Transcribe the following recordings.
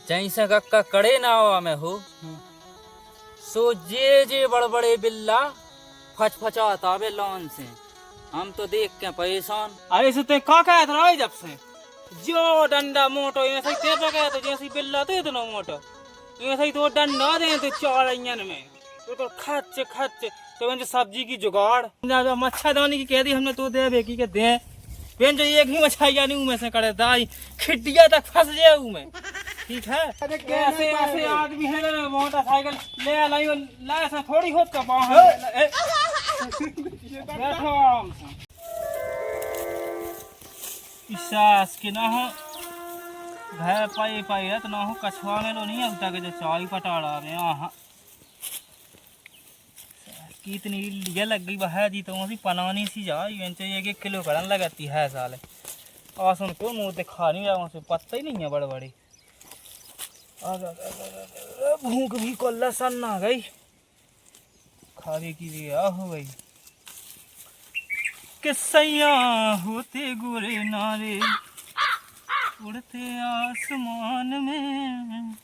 जैसे कक्का कड़े नावा में हो सो जे बड़बड़े बिल्ला फचफचाता बे लॉन से। हम तो देख के परेशान। अरे से ते का कहत रहा जब से जो डंडा मोटो ऐसे ते पे कहते जैसे बिल्ला तो इतना मोटो ऐसे तो डंडा दे तो चौड़ियन में तो खच खच तो जो सब्जी की जुगाड़ जो मच्छरदानी की कह दी हमने तो दे बेकी के दे पेन जो एक ही मछाइया नहीं में से करे दाई खिड्डिया तक फंस जाए में। ठीक है कैसे ऐसे आदमी है ना मोटरसाइकिल ले लाई ला ऐसा थोड़ी होत का बाहर बैठो आराम से इसास के ना हो भय पाई पाई है तो ना हो कछुआ में लो नहीं अब के जो चाई पटाड़ा में आहा कितनी लिया लग गई बहा जी तो वही पनानी सी जा एक किलो करन लगाती है साले आसन को मुंह दिखा नहीं रहा से पत्ता ही नहीं है बड़े बड़े भूख भी कोल्ला सन आ गई खाने की भी हो गई किसैया होते गोरे नारे उड़ते आसमान में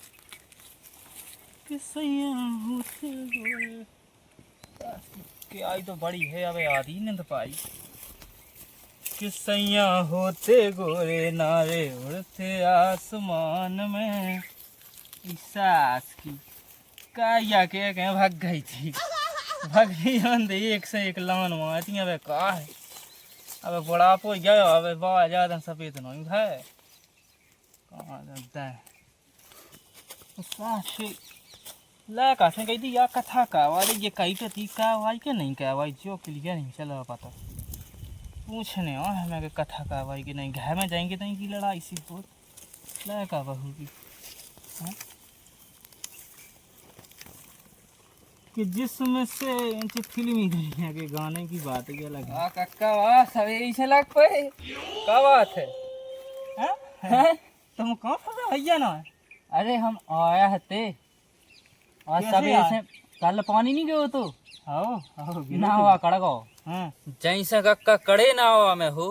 किसैया होते गोरे के आई तो बड़ी है अब आधी नहीं पाई किसैया होते गोरे नारे उड़ते आसमान में सास की काया के कहीं भाग गई थी भाग गई एक से एक लान मारती अब का है अब बड़ा पो गया अब बाबा ज्यादा सफेद नहीं है कहाँ लगता है सास ला काठे कही थी या कथा का वाले ये कही तो थी का वाई के नहीं का वाई जो क्लियर नहीं चला पता पूछने और हमें कथा का वाई के नहीं घर में जाएंगे तो इनकी लड़ाई सी बहुत ला का बहू की कि जिसमें से इनसे फिल्मी दुनिया के गाने की बात ही अलग है। कक्का वाह सवेरे से लग पे क्या बात है हैं तुम कहाँ फंसा भैया ना अरे हम आया हते आज सवेरे से कल पानी नहीं गयो तो आओ ना हुआ कड़गो जैसे कक्का कड़े नावा में हो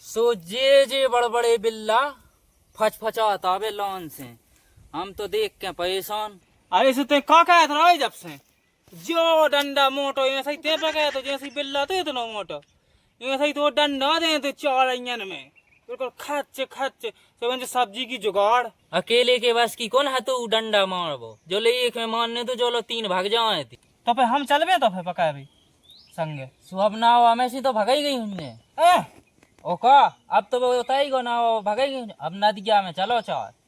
सो जे बड़बड़े बिल्ला फचफचाता बे लॉन से। हम तो देख के परेशान। अरे से ते का कहत रहा जब से जो डंडा मोटो ऐसे ते पे कहते जैसे बिल्ला तो इतना मोटो ऐसे तो डंडा दे तो चौड़ियन में बिल्कुल खच खच तो जो सब्जी की जुगाड़ अकेले के बस की कौन है तू डंडा मारबो जो ले एक में मारने तो जो लो तीन भाग जाए थी तो फिर हम चलबे तो फिर पका भी संगे सुबह नाव में से तो भगाई गई हमने ओका अब तो वो होता ही गो नाव भगाई गई अब नदिया में चलो चार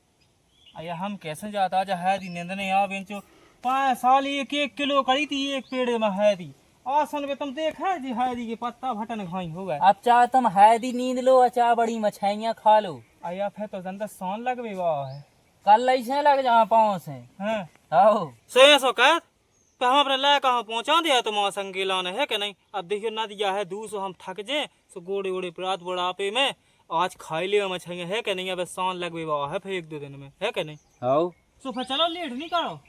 अया हम कैसे जाता जा है दी नींद नहीं आ बेंचो 5 साल एक किलो करी थी एक पेड़ में है दी आसन में तुम देखा जी है दी के पत्ता भटन खाई हो गए अब चाहे तुम हैदी नींद लो अचा बड़ी मछाइयाँ खा लो अया फिर तो जनता सोन लगवे वाह है कल ऐसे लग जा पाँव से हैं आओ सो कह तो हम अपने लायक कहाँ पहुँचा दिया तुम संगे लाने है कि नहीं। अब देखियो ना दिया है दूसरो हम थक जाए सो गोड़े ओड़े रात बुढ़ापे में आज खाई ले मछलियाँ है कि नहीं अब शान लगवे वाह है फिर 1-2 दिन में है कि नहीं। आओ सो फिर चलो लेट नहीं करो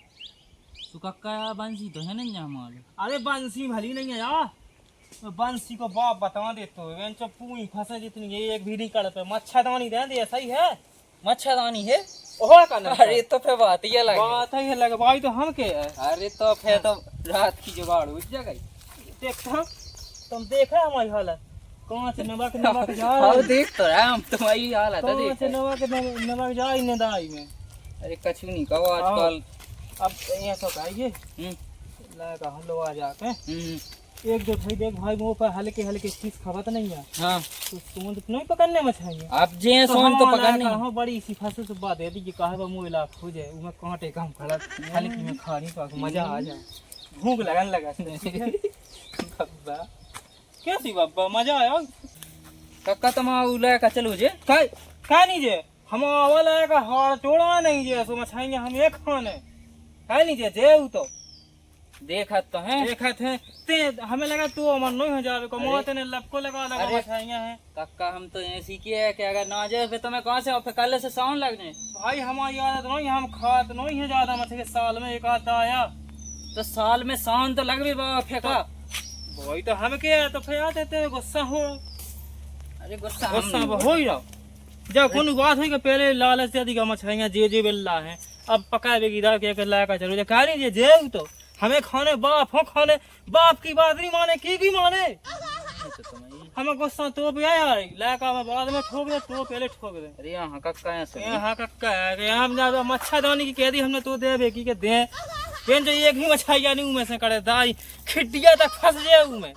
तो कक्का बंसी तो है नहीं हमारे। अरे बंसी भली नहीं है यार बंसी को बाप बता देते हो पूरी फंसे जितनी एक भी नहीं कर पे मच्छरदानी दे दे सही है मच्छरदानी है ओह का अरे तो फिर बात ही अलग बात ही अलग भाई तो हम के है। अरे तो फिर तो रात की जुगाड़ उठ जाएगी देखो तुम देखा हमारी हालत कहाँ से नमक नमक जा हाँ देख तो रहा हम तुम्हारी हालत है कहाँ से नमक जा ही नदाई में। अरे कछु नहीं कहो आजकल अब यहाँ तो आइए लगा हम लोग आ जाते एक दो भाई देख भाई मुँह पर हल्के हल्के चीज खबत नहीं है हाँ तो तुम नहीं पकड़ने में चाहिए अब जे सोन तो पकड़ने हाँ बड़ी सी फसल से बात है कि कहा बा मुँह लाख हो जाए उमें कांटे कम खड़ा हल्की में खा नहीं पा मजा आ जाए भूख लगन लगा कैसी बाबा मजा आया कक्का तुम उला का चलो जे का नहीं जे हम वाला का हाड़ तोड़ा नहीं जे सो मछाइयां हम एक खाने का नहीं जे तो देखत तो है देखत है ते हमें लगा तू अमर नहीं हो जावे को मोते ने लपको लगा मछाइयां है कक्का हम तो ऐसी की है कि अगर ना जाए फिर तुम्हें कहाँ से फिर कल से साउंड लगने भाई हमारी आदत नहीं हम खात नहीं है ज्यादा मछली साल में एक आता आया तो साल में साउंड तो लग भी फेंका वही तो हम के तो फिर आते थे गुस्सा हो अरे गुस्सा हो ही रहो जब कौन बात हुई कि पहले लालच से अधिक मछलियाँ जे बिल्ला है, अब पका बेगी दाल के लाया चलो जे कह रही जे तो हमें खाने बाप हो, खाने बाप की बात नहीं माने की माने। हमें गुस्सा तो भी आया लाका में बाद में ठोक दे तो पहले ठोक दे। अरे यहाँ कक्का है सर, यहाँ कक्का है कि हम ज्यादा मच्छरदानी की कह दी हमने तो दे बेकी के दे बेन जो एक ही मछलियाँ नहीं में से करे दाई खिड्डिया तक फंस जाए में।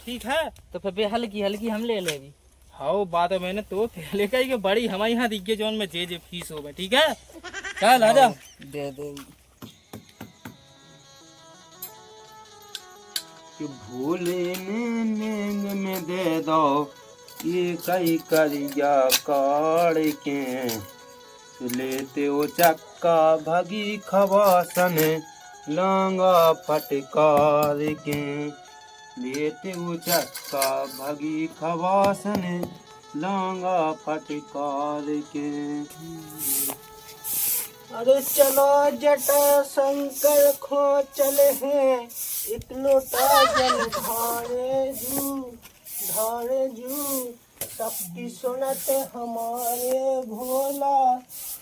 ठीक है तो फिर हल्की हल्की हम ले लेगी। हाँ बात है मैंने तो पहले कही कि बड़ी हमारे यहाँ दिखे जोन में जे फीस हो गए। ठीक है चल आजा दे दे कि भूले नेंग में दे दो ये कई करिया काड़ के लेते ओ चक्का भगी खवासन लांगा फटकार के लेते ओ चक्का भगी खवासन लांगा फटकार के। अरे चलो जटा शंकर खो चले हैं एक लोटा जल धारे जू सबकी सुनत हमारे भोला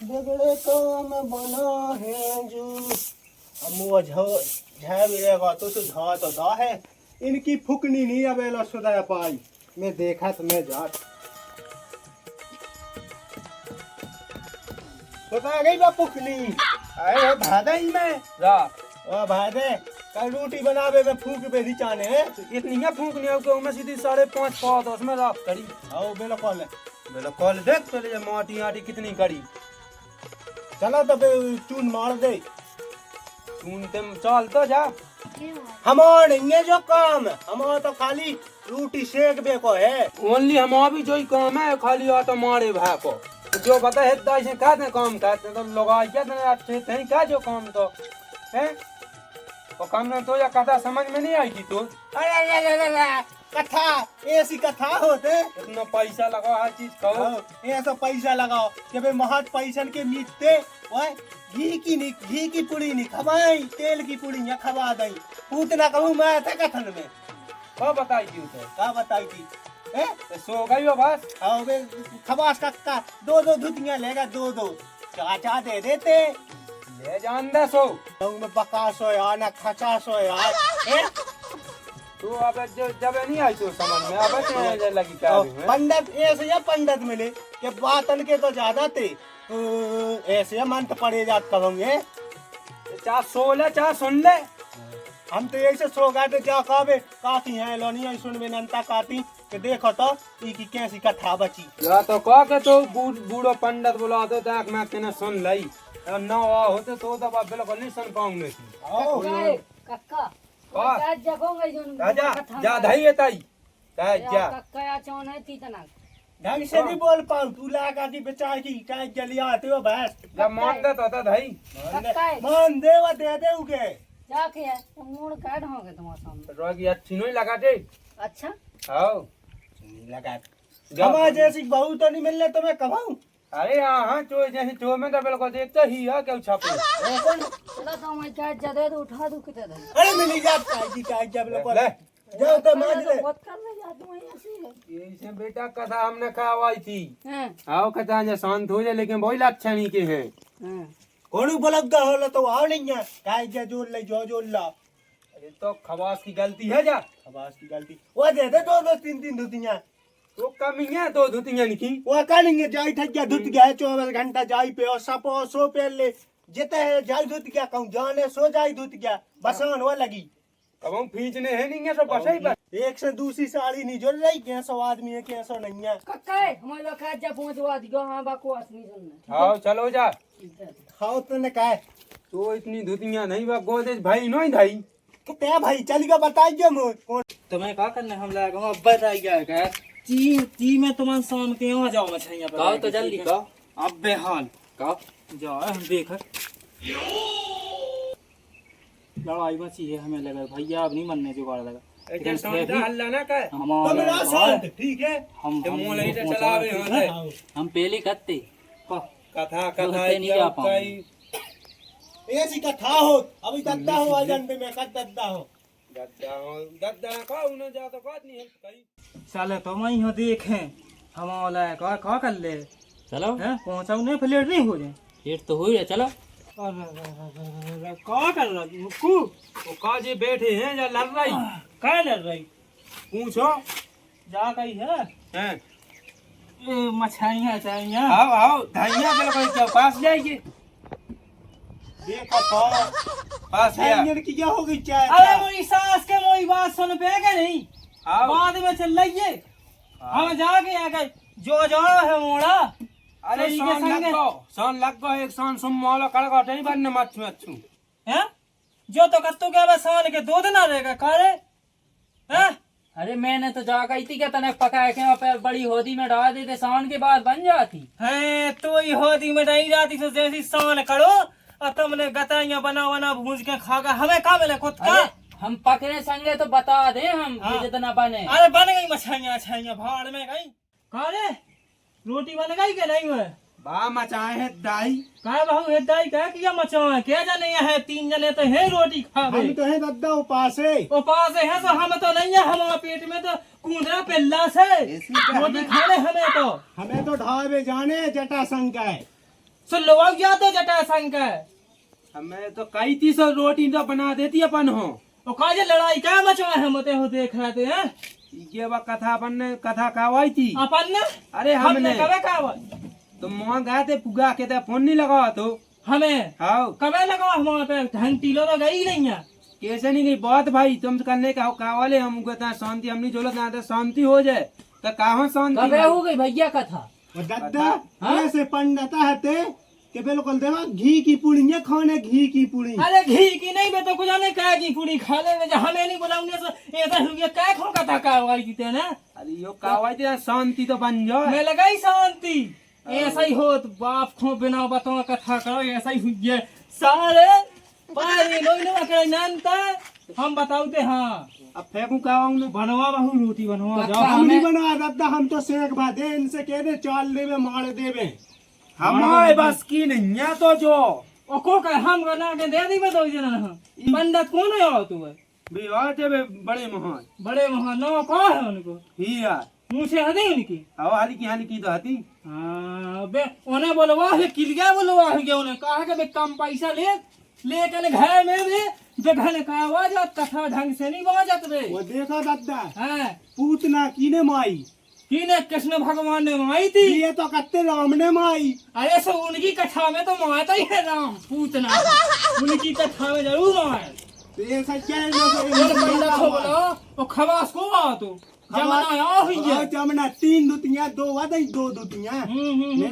बिगड़े काम बना है जू। हम झेगा तो सुधा तो दा है इनकी फुकनी नहीं अबेला सुधा पाई मैं देखा तो मैं जाट बता गई बा फुकनी अरे भादा ही में रा ओ भादे कल रोटी बनावे में फूक पे रिचाने है इतनी है फूकनी है कि मैं सीधी 5.5 पाव तो उसमें राख करी। आओ बिल्कुल देख पहले ये माटी आटी कितनी करी। चला तो चून मार दे चून ते चल तो जा हमारे ये जो काम है हमारा तो खाली रोटी सेक बे को है ओनली हमारा भी जो ही काम है खाली आटा मारे भा को जो बता है तो ऐसे कहते काम करते तो लोग अच्छे थे क्या जो काम तो है वो काम ना तो या कथा समझ में नहीं आई थी तो। अरे कथा ऐसी कथा होते इतना पैसा लगाओ हर चीज कहो ऐसा पैसा लगाओ कि भाई महत पैसा के मीठते घी की पुड़ी नहीं खवाई तेल की पुड़ी या खवा दई पूतना कहूँ मैं था कथन में क्या बताई थी उसे क्या बताई थी सो गई हो बस। हाँ खबास कक्का 2-2 धुतियां लेगा 2-2 चाचा दे देते ले जान दे सो में बकास हो यार ना खचास हो यार तू अब जब नहीं आई तो समझ में अब लगी क्या पंडित ऐसे या पंडित मिले कि बातन के तो ज्यादा थे ऐसे मंत्र पड़े जात कहोगे चाह सो ले चाह सुन ले हम तो ऐसे सो गए थे क्या कहे काफी है लोनिया सुन में नंता काटी कि देखो तो की कैसी कथा बची या तो कह के तो बूढ़ो पंडित बुला दो ताक मैं तेने सुन लई न होते तो दबा बिल्कुल नहीं सुन पाऊंगे कक्का जा धाई है ताई जा कक्का चौन है तीतना ढंग से नहीं बोल पाऊं तू लगा की बेचार की चाय जलिया आते हो बस जब मान दे तो धाई मान देवा दे दे उके जाके है तो मूड काट होगे तुम्हारे सामने रोगी अच्छी नहीं लगा दे अच्छा आओ लगा हमारे जैसी बहू तो नहीं मिलने तो मैं कमाऊं। अरे हाँ चो जैसे चो में तो बिल्कुल देखते ही है क्या छापे चलो तो मैं क्या जदे तो उठा दूं कितने दे अरे मिली जात काय जब बिल्कुल जाओ तो मान ले बहुत कर ले जा तू ऐसे ये बेटा कथा हमने खावाई थी हां आओ कथा जे शांत हो जाए लेकिन वही लक्षणी के हैं हां कोणू बलगदा होला तो आओ नहीं है काय जे जोड़ ले जो ला अरे तो खवास की गलती है जा खवास की गलती वो दे दे 2-2 3-3 धुतियां तो कमी है 2 धुतियां लिखी वो करेंगे जाई ठगिया धुत गया 24 घंटा जाई पे और सपो सो पे ले जिते है जाई धुत गया कहूं जाने सो जाई धुत गया बसान वो लगी अब हम खींचने है नहीं है तो बस ही बस एक से दूसरी साड़ी नहीं जोड़ रही कैसो आदमी है कैसो नहीं है कक्का है हमारे लोग खा जा पहुंचवा दियो हां बकवास नहीं सुनना आओ चलो जा खाओ तूने कहा तो इतनी धुतियां नहीं बा गोदे भाई नहीं धाई कितने भाई चल के बताइए मुझे तुम्हें क्या करने हम लाएगा अब बताई क्या ती में तुम शाम के यहाँ जाओ मछलियाँ कहो तो जल्दी कहो अब बेहाल कहो जाओ हम देख लड़ाई बची है हमें लगा भैया अब नहीं मनने जुगाड़ लगा हम पहले करते कथा नहीं जा पाऊंगे ऐसी कथा हो अभी दद्दा हो आजन पे मैं कद दद्दा हो दद्दा का उन्हें जा तो बात नहीं है कहीं साले तो मैं यहाँ देखें हम क्या कर ले चलो हैं पहुंचाऊ नहीं फ्लेट नहीं हो जाए। लेट तो हो ही रहा, चलो। क्या कर रहा मुक्कू? वो काजे बैठे हैं या लड़ रही? क्या लड़ रही? पूछो। जा कही है हैं? मछाइयाँ चाहिए। आओ आओ धैया बिल्कुल क्या पास जाइए। देखो पास है की क्या होगी चाय? अरे मोरी सास के मोरी बात सुन पे क्या नहीं? आओ बाद में चल रही हम जाके आ गए जो जो है मोड़ा। अरे सही के सोन संगे। लग गो एक सोन सुम मोला कड़का नहीं बनने मच्छू अच्छू हैं जो तो कत्तो के बस सान के 2 दिन आ रहेगा कारे हैं। अरे मैंने तो जा गई थी क्या तने पकाया के पे बड़ी होदी में डाल देते, शाम के बाद बन जाती हैं तो ही होती में नहीं जाती तो जैसी सान करो और तुमने गताइयां बना बना भूज के खा गए। हमें कहा मिले खुद का? अरे हम पकड़े संगे तो बता दे हम हाँ। जितना बने। अरे बन गई मछाइयाँ छाइयाँ भाड़ में गई कारे रोटी बन गई के नहीं हुए? बा मचाए है दाई। काय बहू है दाई क्या किया मचाओ क्या जाने है 3 जने तो है रोटी खावे। हम तो है दद्दा उपास है। उपास है तो हम तो नहीं है हमारा पेट में तो कूदरा पिल्ला से रोटी खाने हमें तो। हमें तो ढाबे जाने जटा संग है। सुन लो अब या तो जटा संग है। हमें तो कई 300 रोटी तो बना देती अपन हो। तो काजे लड़ाई क्या मचवा है मते हो देख रहे थे हैं? ये वो कथा अपन ने कथा कहवाई थी। अपन ने? अरे हमने कबे कहा तो वहाँ गए थे पुगा के फोन नहीं लगा तो हमें हाँ कबे लगा हमारे पे ढंग टीलो तो गई नहीं है। कैसे नहीं गई बात भाई तुम करने का कावाले हम कहते शांति हमने जोलत ना शांति हो जाए तो कहाँ शांति कबे हो गई भैया कथा? दद्दा ऐसे पंडता है कि बिल्कुल देवा घी की पूड़ी है खाने घी की पूड़ी। अरे घी की नहीं बे तो कुछ नहीं कहा की पूरी खा ले हमें नहीं बुलाऊंगे तो ऐसा हो गया क्या खो का था कावाई की ना। अरे यो कावाई थी शांति तो बन जाए। मैं लगाई शांति ऐसा ही हो तो बाप खो बिना बताओ कथा करो ऐसा ही हुई है सारे पारी लोई ना करे जानता हम बताओते। हाँ अब फेंकू कावाऊं बनवा बहु रोटी बनवा जाओ। हम नहीं बना दद्दा हम तो सेक भा दे इनसे कह दे चाल देवे मार देवे हमारे बस की नहीं है तो जो ओ को का हम बना के दे दी मैं दो जना पंडित कौन है हो तू? विवाह देवे बड़े महान बड़े महान नो कौन है उनको? ही यार मुँह से हदी उनकी। अब हाली की तो हती। हाँ बे उन्हें बोलवा है किलिया बोलवा है क्या उन्हें कहा कि बे कम पैसा लेकर घर में भी जगह ने कहा आवाज कथा ढंग से नहीं बाजत बे। वो देखा दद्दा हाँ पूतना कीने माई किने कृष्ण भगवान ने माई थी। ये तो कत्ते राम ने माई। अरे सो उनकी कथा में तो माता ही है राम पूतना उनकी कथा में जरूर माए। तो ये सच है वो खवास को आ तो जमाना आ हुई है जमना 3 दुतियां 2 वादई 2 दुतियां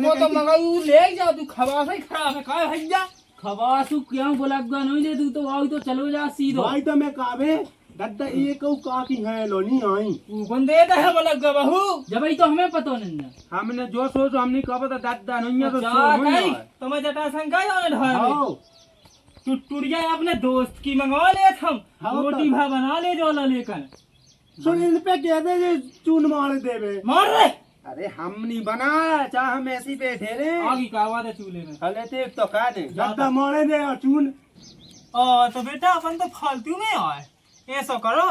वो तो मंगाऊ ले जा तू खवास ही खराब है का भैया खवासू क्यों बोलगा नहीं ले तू तो आओ तो चलो जा सीधो। भाई तो मैं कावे दद्दा एक का की है लो नहीं आई तू बंदे का है बोलगा बहू जब ही तो हमें पता नहीं है। हमने जो सोचो हमने कहा था दद्दा नहीं है तो जा कहीं तो मैं जटा संगा जाने ढाल टुटुड़िया अपने दोस्त की मंगवा ले हम रोटी भा बना ले जो लेकर सुन इन पे कह दे चून मार देवे मार रे। अरे हम नहीं बना चाह हम ऐसी बैठे रे आगे का आवाज है चूल्हे में हले ते तो का दे दद्दा मारे दे चून। तो बेटा अपन तो फालतू में आए ऐसा करो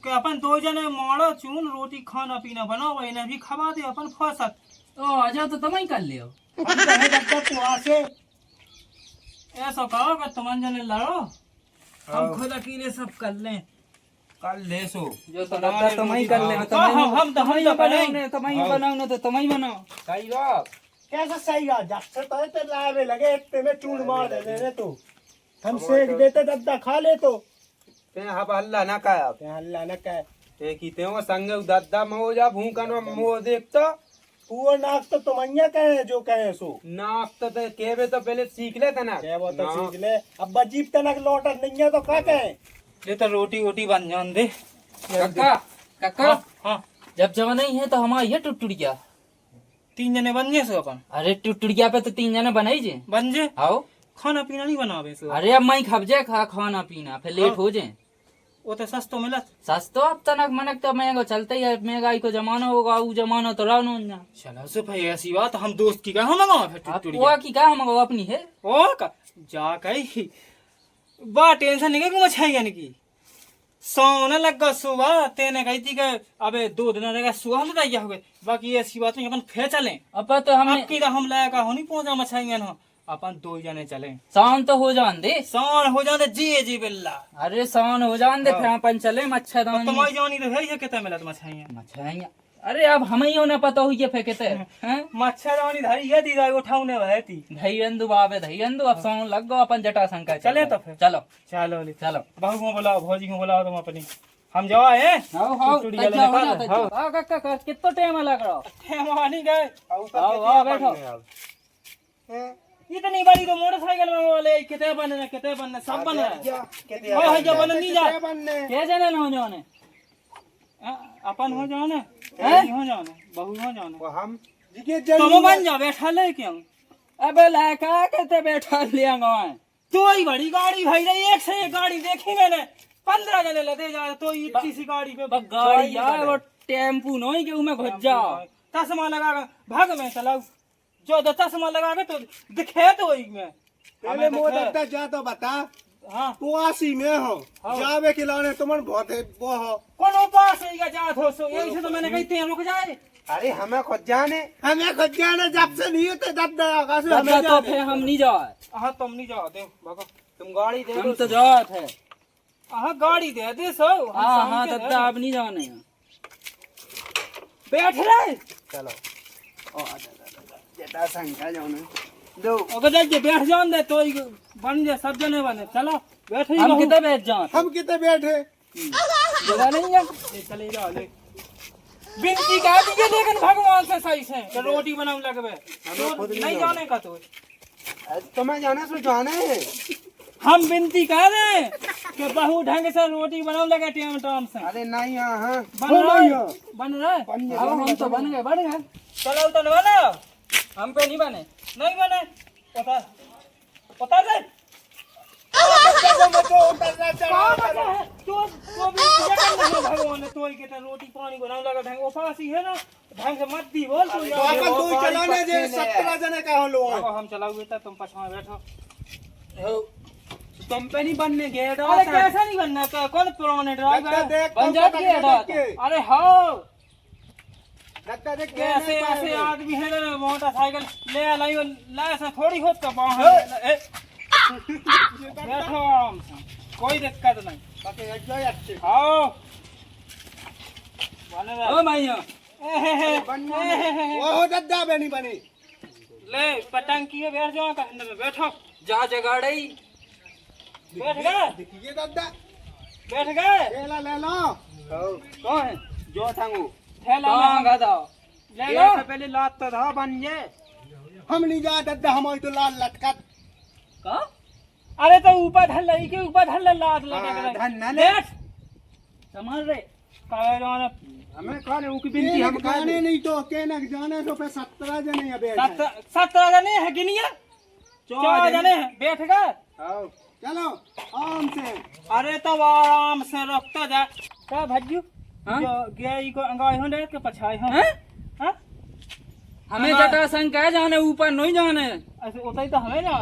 कि अपन 2 जने मारो चून रोटी खाना पीना बनाओ इन्हें भी खवा दे अपन फसत। ओ आजा तो तुम ही कर लियो। ऐसा करो कि तुम जने लड़ो हम खुद अकेले सब कर लें। कल ले सो जो तो लगता तुम ही कर ले हम तो बनाओ तुम ही बनाओ तो तुम ही बनाओ सही बात कैसा सही बात जब से तो लावे लगे इतने में चून मार दे रे तो हम सेक देते दद्दा खा ले तो ते हब हल्ला ना का ते हल्ला ना का ते की ते वो संग दद्दा मो जा भूकन मो देख तो वो नाक तो तुमैया कहे जो कहे सो नाक तो केवे तो पहले सीख ले तना के वो तो सीख ले अब बजीब तनक लौटा नहीं है तो का कहे ये तो रोटी वोटी बन जान दे काका काका। हाँ जब जमा नहीं है तो हमारा ये टुटुड़िया 3 जने बन गए सो अपन। अरे टुटुड़िया पे तो 3 जने बनाई जे बन जे आओ खाना पीना नहीं बनावे सो। अरे अब मैं खब जाए खाना पीना फिर लेट हो जाए। वो तो सस्तो मिलत सस्तो अब तनक मनक तो महंगा चलता ही है महंगाई को जमाना होगा वो जमाना तो रहो ना। चलो सो भाई ऐसी बात हम दोस्त की कहा मंगाओ फिर अब वो की क्या हम अपनी है ओ का जा कही बा टेंशन नहीं कि मछाई यानी की सोने लगा सुबह तेने कही थी कि अबे 2 दिन रहेगा सुबह में तैयार हो गए। बाकी ऐसी बात नहीं, अपन फिर चलें। अब तो हमने आपकी तो हम लायका हो नहीं पहुंचा मछाइयां हो, अपन 2 जने चलें। शाम तो हो जान दे। शान हो जाते जी जी बिल्ला। अरे शाम हो जान दे, फिर अपन चले मच्छरदानी। तुम्हारी जानी तो है कितना मिला मछाइयां। मच्छरदानी अरे अब हमें ही ना पता हुई फेंकते हैं। मच्छरदानी धरी है दी उठाउने भय थी धैयंदु बाबे धैयंदु, अब शाम लग गो अपन जटाशंकर चले तो फिर। चलो चलो ले चलो। बहू को बुलाओ, भौजी को बुलाओ, तुम अपनी हम जाओ है। हां हां चुड़िया लेने का हां आ काका कितना टाइम लग रहा। हम नहीं गए। आओ बैठो। इतनी बड़ी तो मोटरसाइकिल में वाले कितने बनने सब बन रहा है। जो बन नहीं जा क्या जाने ना हो जाने अपन हो जाओ ना हो जाओ ना बहू हो जाओ ना हम तुम बन जाओ बैठा ले क्यों। अबे लड़का कहते बैठा लिया गाँव तो ही बड़ी गाड़ी भाई रही, एक से एक गाड़ी देखी मैंने, 15 जने लदे जा तो इतनी सी गाड़ी पे गाड़ी यार वो टेम्पू नहीं कि उसमें घुस जाओ। चश्मा लगा के भाग में चलाऊ, जो तो चश्मा लगा के तो दिखे तो ही में पहले मोटा जा तो बता। हाँ पुआसी में हो जावे के लाने तुमन बहुत है वो हो कौन उपास है जात हो सो यही से तो मैंने कहते हैं रुक जाए। अरे हमें खुद जाने जब से नहीं होते दादा दादा तो फिर हम नहीं जाए। हाँ तुम नहीं जाओ दे भगो, तुम गाड़ी दे हम तो जाए थे। हाँ गाड़ी दे दे सो। हाँ हाँ दादा अब नहीं जाने बैठ रहे चलो जटा संख्या जाओ ना दो अगर जाइए बैठ जाओ दे तो ही बन जाए, सब जने बने। चलो बैठ हम कितने बैठ जाए। हम कितने बैठे जगह नहीं है। चले जाओ ले बिनती कह दीजिए लेकिन भगवान से सही से कि रोटी बनाऊ लगवे नहीं जाने का तो तुम्हें जाना तो जाने हम बिनती कह रहे कि बहू ढंग से रोटी बनाऊ लगे टाइम टाइम से। अरे नहीं हाँ बन रहे अब हम तो बन गए चलो तो बना हम पे नहीं बने। नहीं बने पता पता दे भगवान तो रोटी पानी बनाऊ लगा ढंग उपास ही है ना, ढंग से मत दी बोल तू चलाने जे 17 जने का हो लो हम चलाओ बेटा, तुम पछवा बैठो। तुम पे नहीं बनने गए। अरे कैसा नहीं बनना तो कौन पुराने ड्राइवर बन जाती। अरे हाँ देख ऐसे ऐसे आदमी है ना मोटरसाइकिल ले लाइयो ला से थोड़ी होत का बाहर बैठो आराम से, कोई दिक्कत नहीं। बाकी एंजॉय अच्छे आओ बने रहे। ओ भैया वो हो दद्दा बनी बनी ले पतंग किए बैठ जाओ कहने में बैठो। जा जगाड़ई बैठ गए देखिए दद्दा बैठ गए। थैला ले लो कौन है जो थांगू थैला कहाँ में गधा ले ये लो। से पहले लात तो था बन जे हम नहीं जा दद्दा हमारी तो लाल लटकत का अरे तो ऊपर धर लई के ऊपर धर ले लात लगा हाँ, धर ना के ले। बैठ समझ रहे। कहे जाने हमें कौन है की बिनती हम खाने नहीं तो केनक जाने तो पे 17 जने अबे 17 जने है गिनिया 4 जने हैं बैठ गए। आओ चलो आराम से। अरे तो आराम से रखता जा का भज्जू हाँ? जो गई को अंगाई हो दे के पछाई हो हैं? हां हमें जटाशंकर जाने ऊपर नहीं जाने। ऐसे उतई तो हमें ना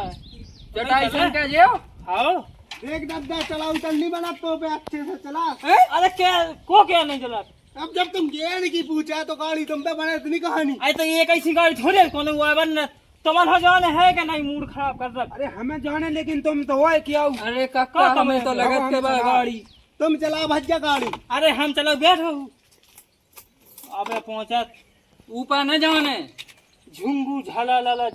जटाशंकर जाओ। हां देख दद्दा चलाओ चल नहीं बना तो पे अच्छे से चला। अरे क्या को क्या नहीं चला। अब जब तुम गेन की पूछा तो गाड़ी तुम पे बने इतनी कहानी। आई तो ये कैसी गाड़ी थोड़ी कौन हुआ बन तुमन हो जाने है कि नहीं मूड खराब कर रहा। अरे हमें जाने लेकिन तुम तो हुआ क्या अरे काका हमें तो लगत के बा गाड़ी। तुम चला भज्जा गाड़ी। अरे हम चलो बैठो अबे पहुंचा ऊपर न जाने। झुंगू झला लाला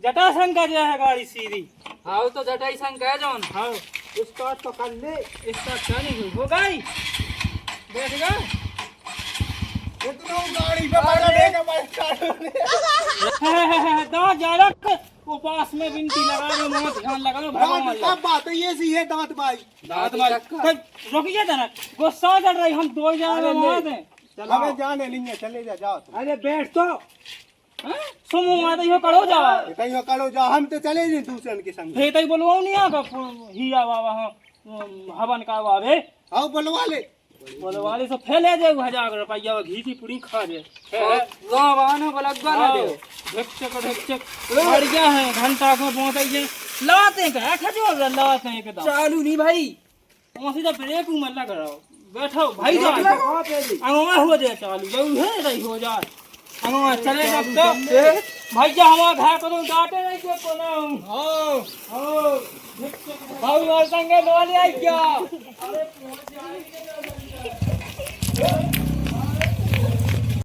जटाशंकर जो है गाड़ी सीधी। हाँ तो जटाशंकर जाओ। हाँ स्टार्ट तो कर ले। इसका चली हो गई बैठ गए। इतना गाड़ी पे पकड़ लेगा भाई दांत ज्यादा वो पास में बिनती लगा लो मत ध्यान लगा लो भगवान सब बात है ये सी है दांत भाई। दांत मार रुकिए जरा गुस्सा चल रही हम 2 जने वहां थे। हमें जाने नहीं है चले जा जाओ तुम। अरे बैठ तो सुमो माता यो करो जा कहीं करो जा हम तो चले जी दूसरे के संग। हे तई बोलवाओ नहीं आका हिया बाबा हवन का बाबे आओ बुलवा ले। बोलवाले से फैले दे 1000 रुपया घी की पूरी खा दे गाँव वालों को लगवा ना दे। ढिकचक बढ़िया है घंटा को पहुंचाइए लाते का खजूर लाते एकदम चालू नहीं भाई। वहाँ सीधा ब्रेक में लग रहा हो बैठो भाई जाओ अंगवा हो जाए चालू जरूर है नहीं हो जाए अंगवा चले जब तो भैया हमारा घर करो डांटे नहीं के कोनो हो भाई और संगे लो ले आई क्या अरे